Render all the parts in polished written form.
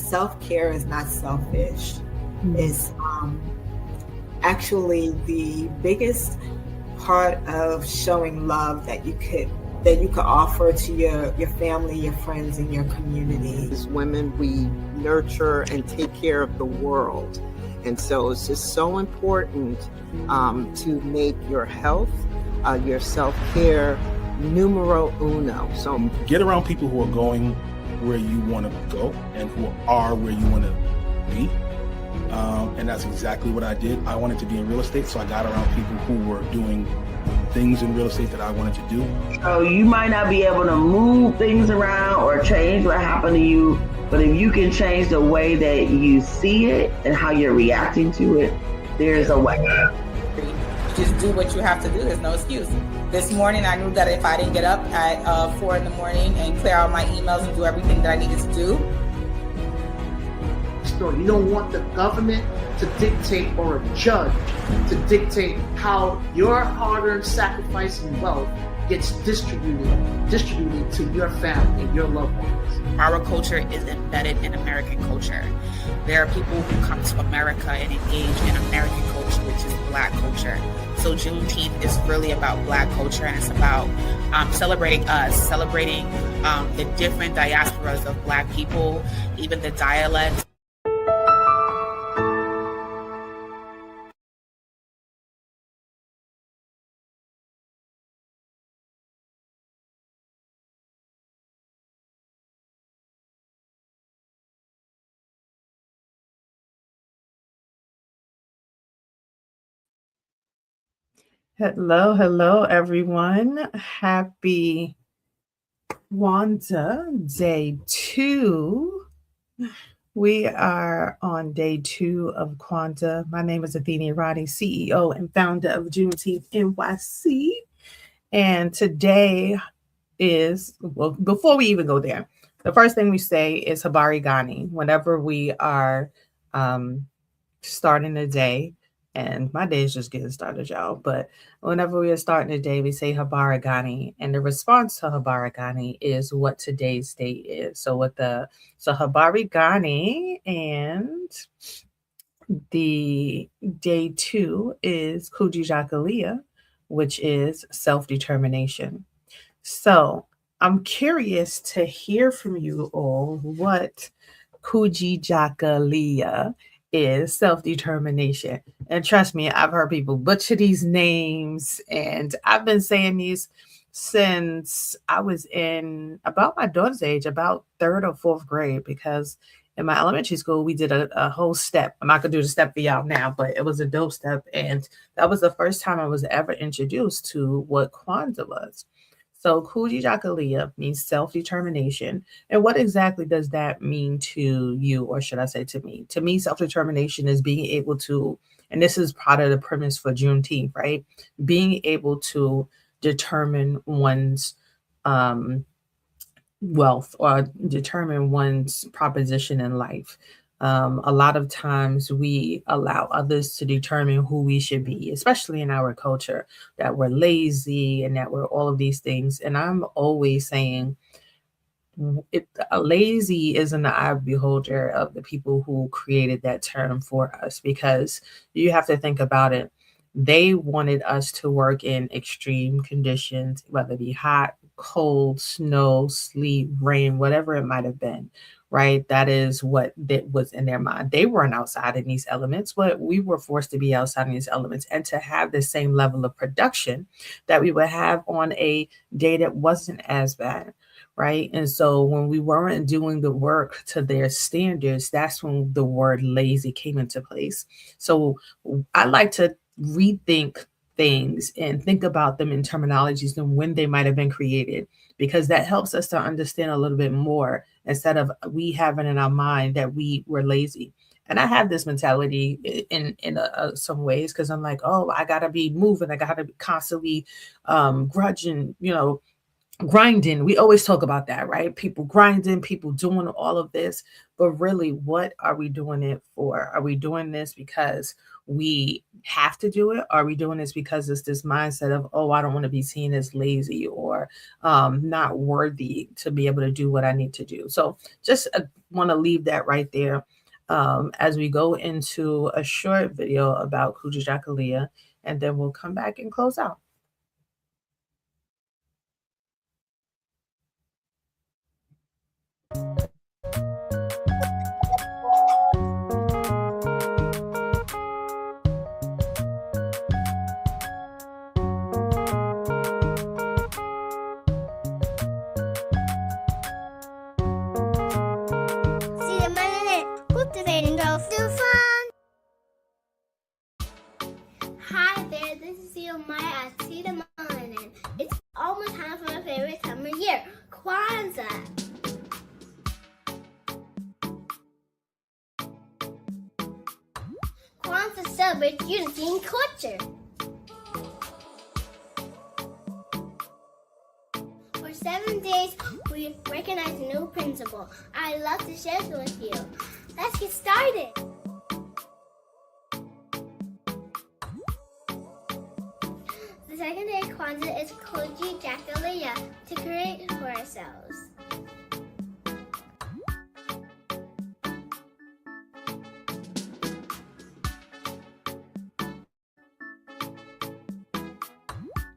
self-care is not selfish. It's actually the biggest part of showing love that you could offer to your family, your friends, and your community. As women, we nurture and take care of the world. And so it's just so important to make your health, your self-care numero uno. So get around people who are going where you want to go and who are where you want to be. And that's exactly what I did. I wanted to be in real estate, so I got around people who were doing things in real estate that I wanted to do. So you might not be able to move things around or change what happened to you, but if you can change the way that you see it and how you're reacting to it, there's a way. Just do what you have to do. There's no excuse. This morning, I knew that if I didn't get up at 4 a.m. and clear out my emails and do everything that I needed to do. You don't want the government to dictate or a judge to dictate how your hard-earned sacrifice and wealth gets distributed to your family and your loved ones. Our culture is embedded in American culture. There are people who come to America and engage in American culture, which is Black culture. So Juneteenth is really about Black culture, and it's about celebrating us, celebrating the different diasporas of Black people, even the dialects. Hello, everyone. Happy Kwanzaa, day 2. We are on day 2 of Kwanzaa. My name is Athenia Roddy, CEO and founder of Juneteenth NYC. And today is, well, before we even go there, the first thing we say is Habari Gani whenever we are starting the day. And my day is just getting started, y'all. But whenever we are starting the day, we say Habari Gani. And the response to Habari Gani is what today's date is. So Habari Gani, and the day 2 is Kujichagulia, which is self-determination. So I'm curious to hear from you all what Kujichagulia is, self-determination. And trust me, I've heard people butcher these names, and I've been saying these since I was in about my daughter's age, about 3rd or 4th grade, because in my elementary school, we did a whole step. I'm not going to do the step for y'all now, but it was a dope step. And that was the first time I was ever introduced to what Kwanzaa was. So Kujichagulia means self-determination. And what exactly does that mean to you, or should I say to me? To me, self-determination is being able to, and this is part of the premise for Juneteenth, right? Being able to determine one's wealth or determine one's proposition in life. A lot of times we allow others to determine who we should be, especially in our culture, that we're lazy and that we're all of these things. And I'm always saying lazy is in the eye of the beholder of the people who created that term for us, because you have to think about it. They wanted us to work in extreme conditions, whether it be hot, cold, snow, sleet, rain, whatever it might have been, right? That is what that was in their mind. They weren't outside in these elements, but we were forced to be outside in these elements and to have the same level of production that we would have on a day that wasn't as bad, right? And so when we weren't doing the work to their standards, that's when the word lazy came into place. So I like to rethink things and think about them in terminologies and when they might have been created, because that helps us to understand a little bit more instead of we having in our mind that we were lazy. And I have this mentality in some ways, because I'm like, oh, I gotta be moving, I gotta be constantly grudging, grinding. We always talk about that, right? People grinding, people doing all of this, but really, what are we doing it for? Are we doing this because we have to do it? Are we doing this because it's this mindset of, oh, I don't want to be seen as lazy or not worthy to be able to do what I need to do? So just want to leave that right there as we go into a short video about Kujichagulia, and then we'll come back and close out. Hi there, this is Maya at Cedar Mountain. It's almost time for my favorite time of year, Kwanzaa. Kwanzaa celebrates unity and culture. For 7 days, we recognize a new principle. I'd love to share it with you. Let's get started. The second day of Kwanzaa is Kujichagulia, to create for ourselves.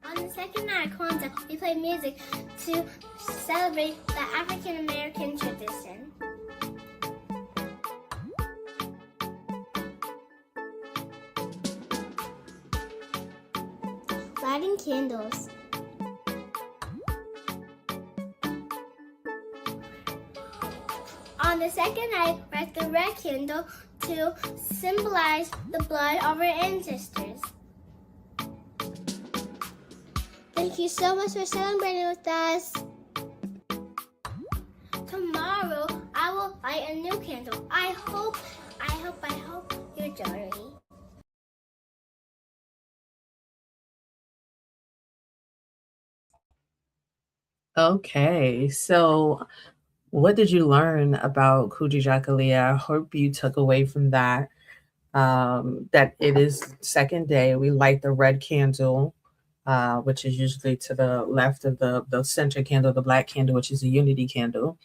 On the second night of Kwanzaa, we play music to celebrate the African American tradition. Lighting candles. On the second night, light the red candle to symbolize the blood of our ancestors. Thank you so much for celebrating with us. Tomorrow, I will light a new candle. I hope you're joining me. Okay, so what did you learn about Kujichagulia? I hope you took away from that that it is second day. We light the red candle, which is usually to the left of the center candle, the black candle, which is a unity candle.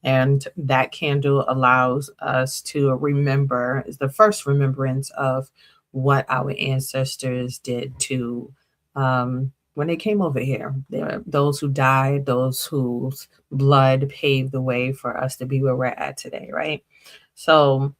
And that candle allows us to remember, is the first remembrance of what our ancestors did to when they came over here. There are those who died, those whose blood paved the way for us to be where we're at today, right? So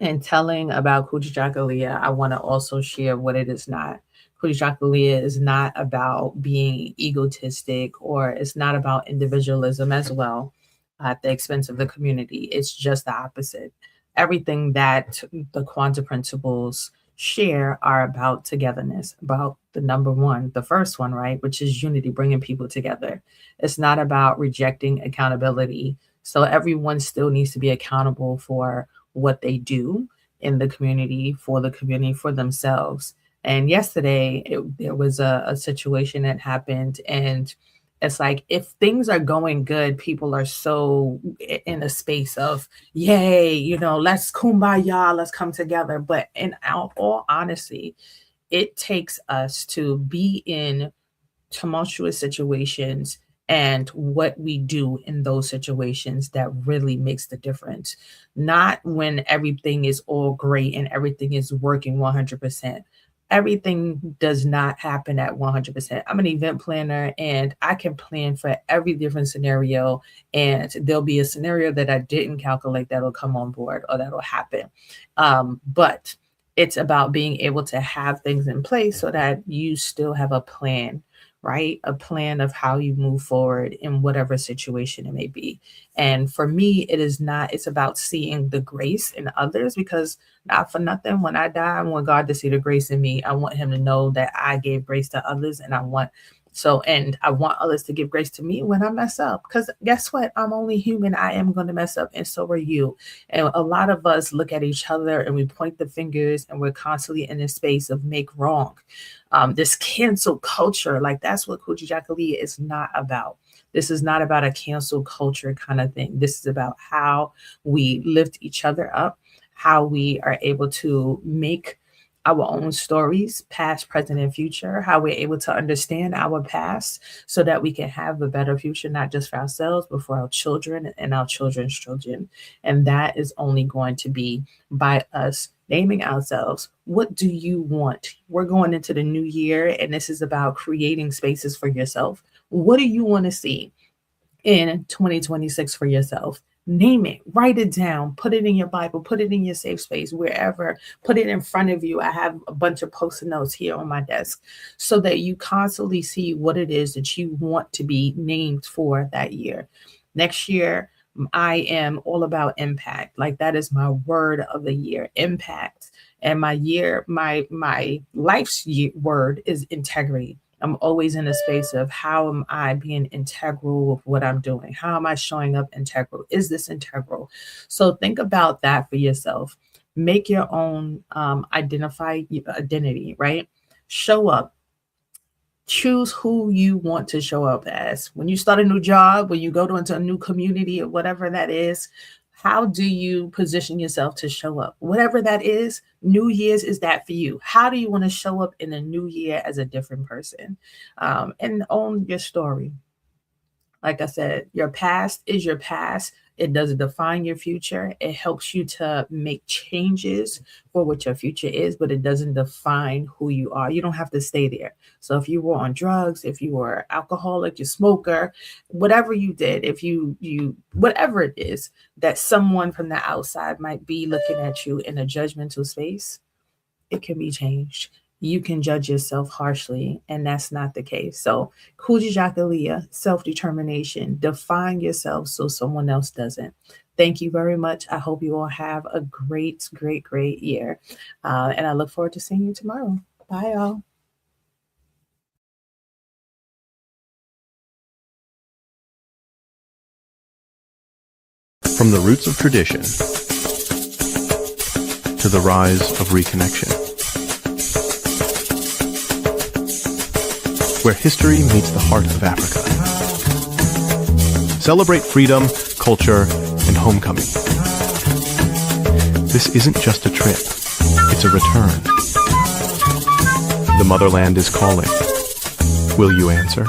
in telling about Kujichagulia, I want to also share what it is not. Kujichagulia is not about being egotistic, or it's not about individualism as well at the expense of the community. It's just the opposite. Everything that the Kwanzaa principles share are about togetherness, about the number one, the first one, right, which is unity, bringing people together. It's not about rejecting accountability. So everyone still needs to be accountable for what they do in the community, for themselves. And yesterday, there was a situation that happened, and it's like, if things are going good, people are so in a space of, yay, let's kumbaya, let's come together. But in all honesty, it takes us to be in tumultuous situations and what we do in those situations that really makes the difference. Not when everything is all great and everything is working 100%. Everything does not happen at 100%. I'm an event planner, and I can plan for every different scenario, and there'll be a scenario that I didn't calculate that'll come on board or that'll happen. But it's about being able to have things in place so that you still have a plan, right? A plan of how you move forward in whatever situation it may be. And for me, it's about seeing the grace in others, because not for nothing, when I die, I want God to see the grace in me. I want him to know that I gave grace to others, and I want others to give grace to me when I mess up. Because guess what? I'm only human. I am going to mess up, and so are you. And a lot of us look at each other and we point the fingers, and we're constantly in this space of make wrong. This cancel culture, like that's what Kujichagulia is not about. This is not about a cancel culture kind of thing. This is about how we lift each other up, how we are able to make our own stories, past, present, and future, how we're able to understand our past so that we can have a better future, not just for ourselves, but for our children and our children's children. And that is only going to be by us naming ourselves. What do you want? We're going into the new year, and this is about creating spaces for yourself. What do you want to see in 2026 for yourself? Name it, write it down, put it in your Bible, put it in your safe space, wherever, put it in front of you. I have a bunch of Post-it notes here on my desk so that you constantly see what it is that you want to be named for that year. Next year, I am all about impact. Like, that is my word of the year, impact. And my life's word is integrity. I'm always in a space of, how am I being integral with what I'm doing? How am I showing up integral? Is this integral? So think about that for yourself. Make your own identity, right? Show up. Choose who you want to show up as. When you start a new job, when you go into a new community or whatever that is, how do you position yourself to show up? Whatever that is, New Year's is that for you. How do you want to show up in the new year as a different person? And own your story. Like I said, your past is your past. It doesn't define your future. It helps you to make changes for what your future is, but it doesn't define who you are. You don't have to stay there. So if you were on drugs, if you were alcoholic, you smoker, whatever you did, if you whatever it is that someone from the outside might be looking at you in a judgmental space, it can be changed. You can judge yourself harshly, and that's not the case. So Kujichagulia, self-determination, define yourself so someone else doesn't. Thank you very much. I hope you all have a great, great, great year. And I look forward to seeing you tomorrow. Bye, y'all. From the roots of tradition to the rise of reconnection, where history meets the heart of Africa. Celebrate freedom, culture, and homecoming. This isn't just a trip, it's a return. The motherland is calling. Will you answer?